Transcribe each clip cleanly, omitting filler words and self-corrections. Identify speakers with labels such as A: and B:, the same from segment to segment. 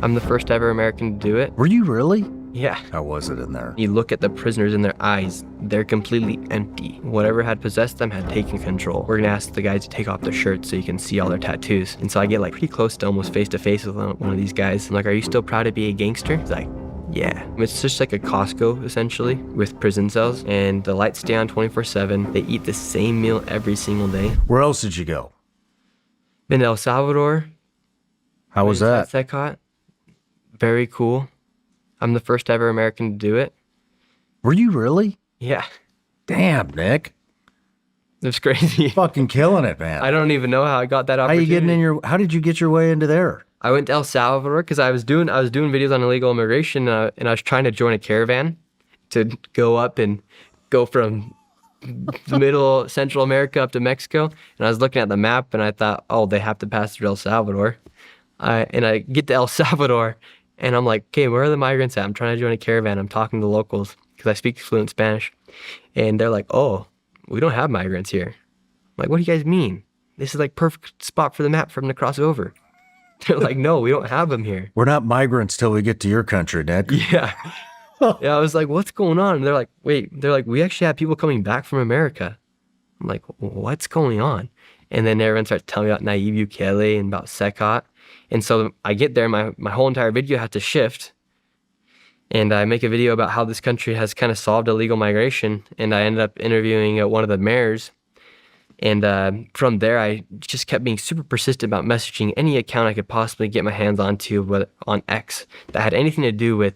A: I'm the first ever American to do it.
B: Were you really?
A: Yeah.
B: How was it in there?
A: You look at the prisoners in their eyes, they're completely empty. Whatever had possessed them had taken control. We're gonna ask the guys to take off their shirts so you can see all their tattoos. And so I get like pretty close to almost face to face with one of these guys. I'm like, are you still proud to be a gangster? He's like, yeah. It's just like a Costco, essentially, with prison cells. And the lights stay on 24/7. They eat the same meal every single day.
B: Where else did you go?
A: Been to El Salvador.
B: How was that?
A: CECOT. Very cool. I'm the first ever American to do it.
B: Were you really?
A: Yeah.
B: Damn, Nick.
A: It was crazy.
B: Fucking killing it, man.
A: I don't even know how I got that opportunity.
B: How did you get your way into there?
A: I went to El Salvador because I was doing videos on illegal immigration, and I was trying to join a caravan to go up and go from the middle Central America up to Mexico. And I was looking at the map and I thought, oh, they have to pass through El Salvador. And I get to El Salvador and I'm like, okay, where are the migrants at? I'm trying to join a caravan. I'm talking to locals because I speak fluent Spanish. And they're like, oh, we don't have migrants here. I'm like, what do you guys mean? This is like perfect spot for the map for them to cross over. They're like, no, we don't have them here.
B: We're not migrants till we get to your country, Nick.
A: Yeah. Yeah, I was like, what's going on? And they're like, wait, we actually have people coming back from America. I'm like, what's going on? And then everyone starts telling me about Naive Bukele and about CECOT. And so I get there, my whole entire video had to shift. And I make a video about how this country has kind of solved illegal migration. And I ended up interviewing one of the mayors. And from there, I just kept being super persistent about messaging any account I could possibly get my hands onto on X that had anything to do with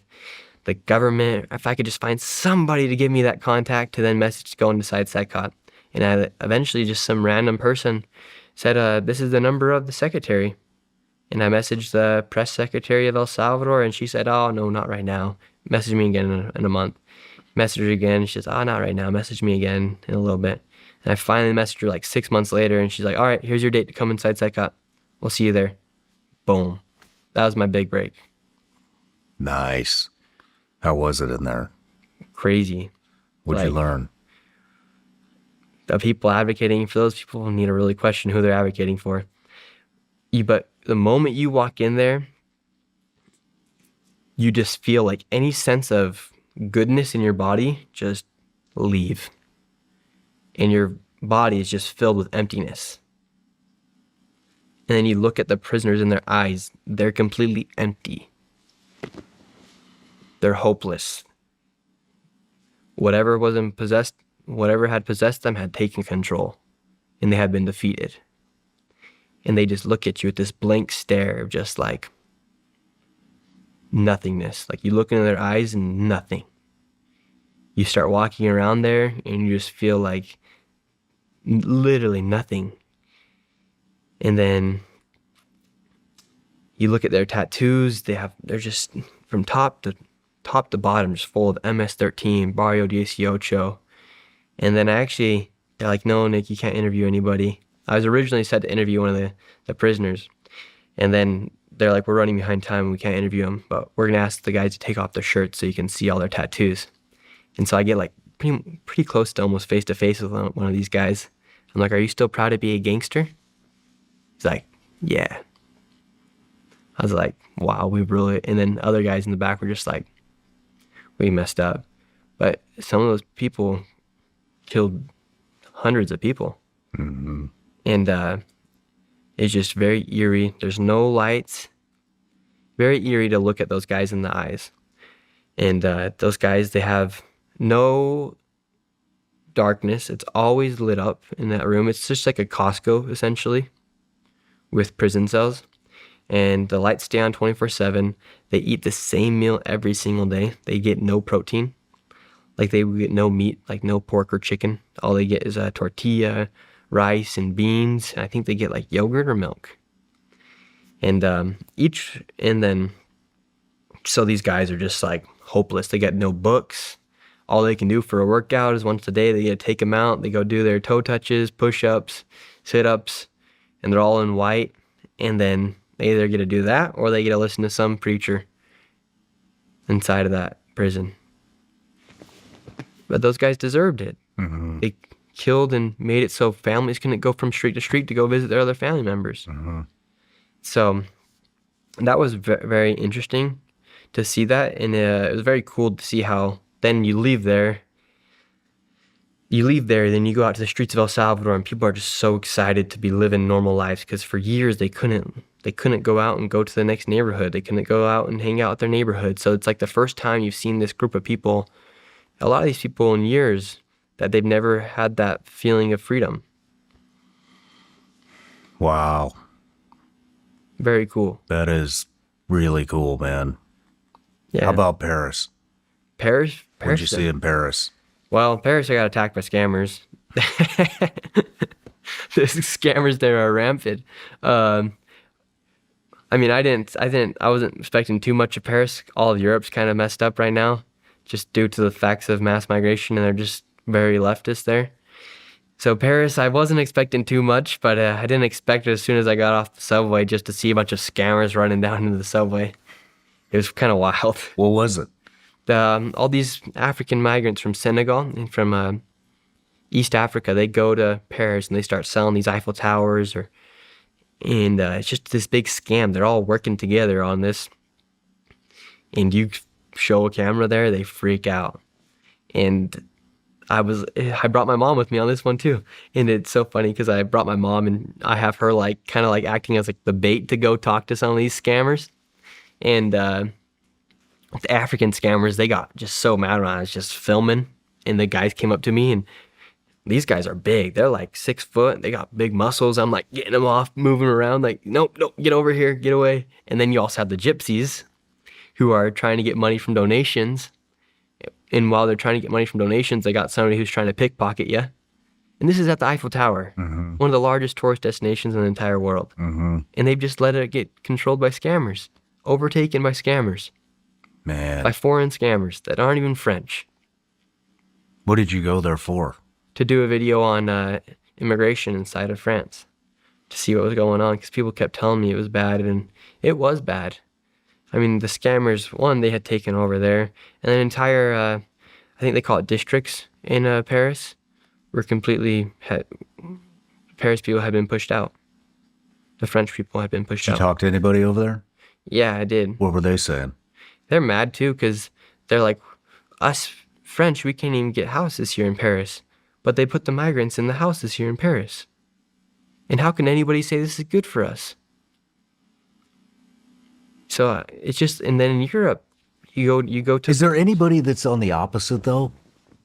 A: the government. If I could just find somebody to give me that contact to then message to go inside CECOT. And I eventually just some random person said, this is the number of the secretary. And I messaged the press secretary of El Salvador and she said, oh, no, not right now. Message me again in a month. Message her again. She says, oh, not right now. Message me again in a little bit. And I finally messaged her like 6 months later and she's like, all right, here's your date to come inside CECOT. We'll see you there. Boom. That was my big break.
B: Nice. How was it in there?
A: Crazy.
B: What'd you learn?
A: The people advocating for those people need to really question who they're advocating for. But the moment you walk in there, you just feel like any sense of goodness in your body just leave. And your body is just filled with emptiness. And then you look at the prisoners in their eyes, they're completely empty. They're hopeless. Whatever had possessed them had taken control, and they had been defeated. And they just look at you with this blank stare of just like nothingness. Like you look into their eyes and nothing. You start walking around there and you just feel like literally nothing. And then you look at their tattoos, they're just from top to bottom, just full of MS-13, Barrio 18. And then they're like, no, Nick, you can't interview anybody. I was originally set to interview one of the prisoners. And then they're like, we're running behind time, we can't interview them, but we're gonna ask the guys to take off their shirts so you can see all their tattoos. And so I get like pretty close to almost face to face with one of these guys. I'm like, are you still proud to be a gangster? He's like, yeah. I was like, wow, we really, and then other guys in the back were just like, we messed up. But some of those people killed hundreds of people.
B: Mm-hmm.
A: And it's just very eerie. There's no lights. Very eerie to look at those guys in the eyes. And those guys, they have no darkness. It's always lit up in that room. It's just like a Costco, essentially, with prison cells. And the lights stay on 24/7. They eat the same meal every single day. They get no protein. Like they get no meat, like no pork or chicken. All they get is a tortilla, rice, and beans. And I think they get like yogurt or milk. And so these guys are just like hopeless. They got no books. All they can do for a workout is once a day. They get to take them out. They go do their toe touches, push-ups, sit-ups, and they're all in white. And then they either get to do that or they get to listen to some preacher inside of that prison. But those guys deserved it.
B: Mm-hmm.
A: They killed and made it so families couldn't go from street to street to go visit their other family members.
B: Mm-hmm.
A: So that was very interesting to see that, and it was very cool to see how then you leave there. Then you go out to the streets of El Salvador, and people are just so excited to be living normal lives because for years they couldn't go out and go to the next neighborhood. They couldn't go out and hang out at their neighborhood. So it's like the first time you've seen this group of people, a lot of these people in years, that they've never had that feeling of freedom.
B: Wow.
A: Very cool.
B: That is really cool, man.
A: Yeah.
B: How about Paris?
A: Paris?
B: What'd you see in Paris?
A: Well, in Paris, I got attacked by scammers. The scammers there are rampant. I mean, I wasn't expecting too much of Paris. All of Europe's kind of messed up right now, just due to the facts of mass migration, and they're just very leftist there. So Paris, I wasn't expecting too much, but I didn't expect it as soon as I got off the subway just to see a bunch of scammers running down into the subway. It was kind of wild.
B: What was it?
A: All these African migrants from Senegal and from East Africa, they go to Paris and they start selling these Eiffel Towers, and it's just this big scam. They're all working together on this, and you show a camera there, they freak out. And I brought my mom with me on this one too, and it's so funny because I brought my mom and I have her like kind of like acting as like the bait to go talk to some of these scammers, and the African scammers, they got just so mad when I was just filming, and the guys came up to me, and these guys are big. They're like 6 foot. They got big muscles. I'm like getting them off, moving around like, nope, get over here, get away. And then you also have the gypsies who are trying to get money from donations. And while they're trying to get money from donations, they got somebody who's trying to pickpocket you. And this is at the Eiffel Tower, one of the largest tourist destinations in the entire world. And they've just let it get controlled by scammers, overtaken by scammers.
B: Man.
A: By foreign scammers that aren't even French.
B: What did you go there for?
A: To do a video on immigration inside of France, to see what was going on, because people kept telling me it was bad, and it was bad. I mean, the scammers, one, they had taken over there, and then entire, I think they call it districts in Paris, were Paris people had been pushed out. The French people had been pushed out.
B: Did you talk to anybody over there?
A: Yeah, I did.
B: What were they saying?
A: They're mad too, because they're like, us French, we can't even get houses here in Paris, but they put the migrants in the houses here in Paris. And how can anybody say this is good for us? So it's just, and then in Europe, you go to.
B: Is there anybody that's on the opposite though?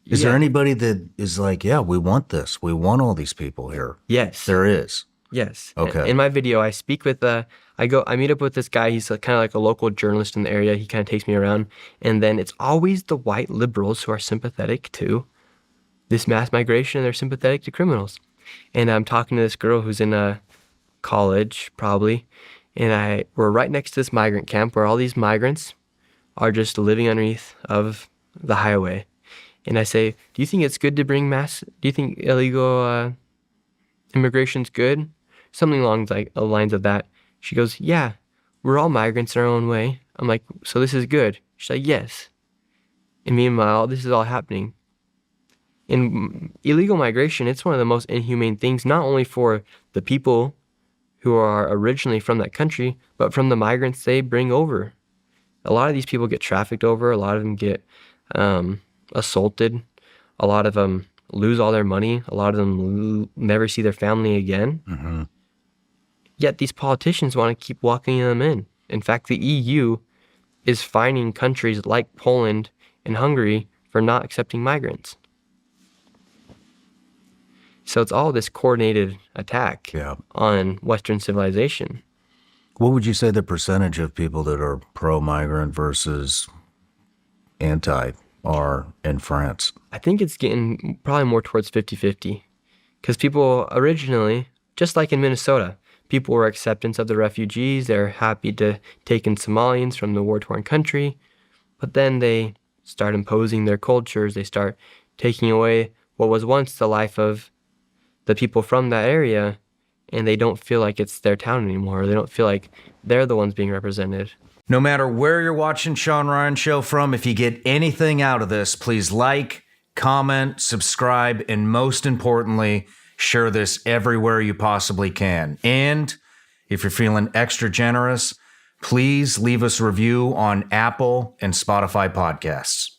B: Is there
A: Yeah.
B: anybody that is like, yeah, we want this. We want all these people here.
A: Yes.
B: There is.
A: Yes.
B: Okay.
A: In my video, I speak with, I meet up with this guy. He's kind of like a local journalist in the area. He kind of takes me around. And then it's always the white liberals who are sympathetic to this mass migration, and they're sympathetic to criminals. And I'm talking to this girl who's in a college, probably. And we're right next to this migrant camp where all these migrants are just living underneath of the highway. And I say, do you think it's good to do you think illegal immigration's good? Something along the lines of that. She goes, yeah, we're all migrants in our own way. I'm like, so this is good? She's like, yes. And meanwhile, this is all happening. In illegal migration, it's one of the most inhumane things, not only for the people who are originally from that country, but from the migrants they bring over. A lot of these people get trafficked over. A lot of them get assaulted. A lot of them lose all their money. A lot of them never see their family again. Yet these politicians want to keep walking them in. In fact, the EU is fining countries like Poland and Hungary for not accepting migrants. So it's all this coordinated attack on Western civilization.
B: What would you say the percentage of people that are pro-migrant versus anti are in France?
A: I think it's getting probably more towards 50-50. Because people originally, just like in Minnesota, people were acceptance of the refugees. They're happy to take in Somalians from the war-torn country. But then they start imposing their cultures. They start taking away what was once the life of the people from that area, and they don't feel like it's their town anymore. They don't feel like they're the ones being represented.
B: No matter where you're watching Sean Ryan Show from, if you get anything out of this, please like, comment, subscribe, and most importantly, share this everywhere you possibly can. And if you're feeling extra generous, please leave us a review on Apple and Spotify podcasts.